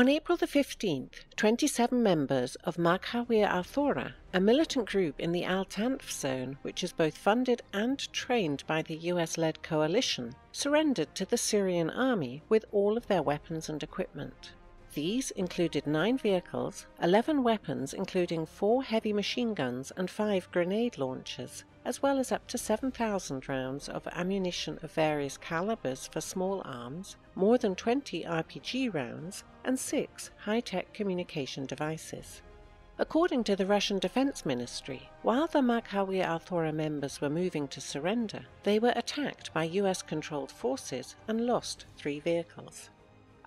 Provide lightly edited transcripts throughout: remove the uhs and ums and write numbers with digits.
On April the 15th, 27 members of Maghawir al-Thora, a militant group in the Al-Tanf zone which is both funded and trained by the US-led coalition, surrendered to the Syrian army with all of their weapons and equipment. These included 9 vehicles, 11 weapons including 4 heavy machine guns and 5 grenade launchers, as well as up to 7,000 rounds of ammunition of various calibers for small arms, more than 20 RPG rounds, and 6 high-tech communication devices. According to the Russian Defense Ministry, while the Maghawir al-Thora members were moving to surrender, they were attacked by US-controlled forces and lost 3 vehicles.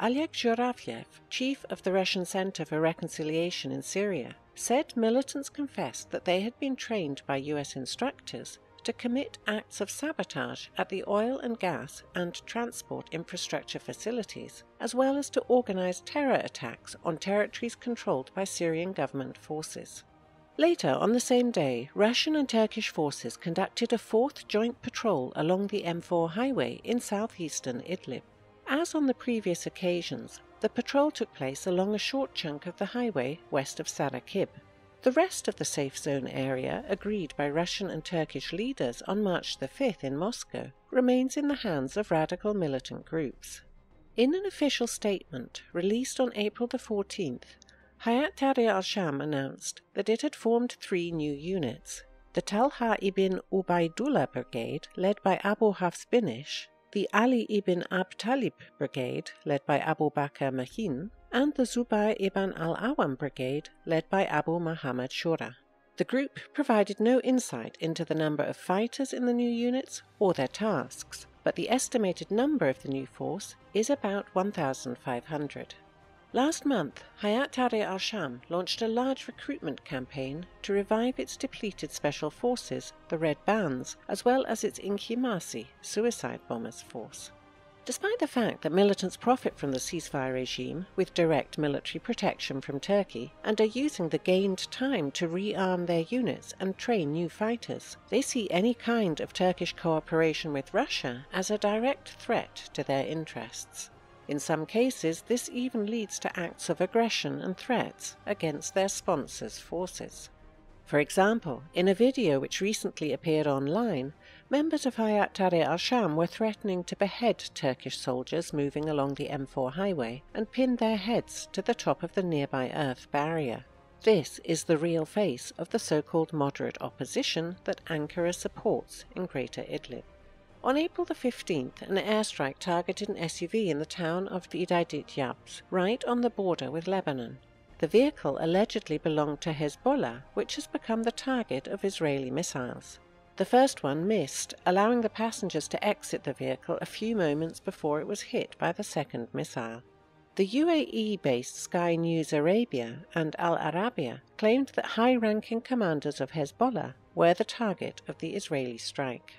Oleg Zhuravyev, chief of the Russian Center for Reconciliation in Syria, said militants confessed that they had been trained by US instructors to commit acts of sabotage at the oil and gas and transport infrastructure facilities, as well as to organize terror attacks on territories controlled by Syrian government forces. Later on the same day, Russian and Turkish forces conducted a 4th joint patrol along the M4 highway in southeastern Idlib. As on the previous occasions, the patrol took place along a short chunk of the highway west of Sarakib. The rest of the safe zone area, agreed by Russian and Turkish leaders on March the 5th in Moscow, remains in the hands of radical militant groups. In an official statement released on April the 14th, Hayat Tahrir al-Sham announced that it had formed 3 new units: the Talha ibn Ubaidullah Brigade, led by Abu Hafs Binish, the Ali ibn Ab Talib Brigade, led by Abu Bakr Mahin, and the Zubair ibn al-Awam Brigade, led by Abu Muhammad Shura. The group provided no insight into the number of fighters in the new units or their tasks, but the estimated number of the new force is about 1,500. Last month, Hayat Tahrir al-Sham launched a large recruitment campaign to revive its depleted special forces, the Red Bands, as well as its Inkimasi, suicide bombers force. Despite the fact that militants profit from the ceasefire regime with direct military protection from Turkey and are using the gained time to rearm their units and train new fighters, they see any kind of Turkish cooperation with Russia as a direct threat to their interests. In some cases, this even leads to acts of aggression and threats against their sponsors' forces. For example, in a video which recently appeared online, members of Hayat Tahrir al-Sham were threatening to behead Turkish soldiers moving along the M4 highway and pin their heads to the top of the nearby earth barrier. This is the real face of the so-called moderate opposition that Ankara supports in Greater Idlib. On April the 15th, an airstrike targeted an SUV in the town of Idaydit Yabs, right on the border with Lebanon. The vehicle allegedly belonged to Hezbollah, which has become the target of Israeli missiles. The first one missed, allowing the passengers to exit the vehicle a few moments before it was hit by the second missile. The UAE-based Sky News Arabia and Al Arabiya claimed that high-ranking commanders of Hezbollah were the target of the Israeli strike.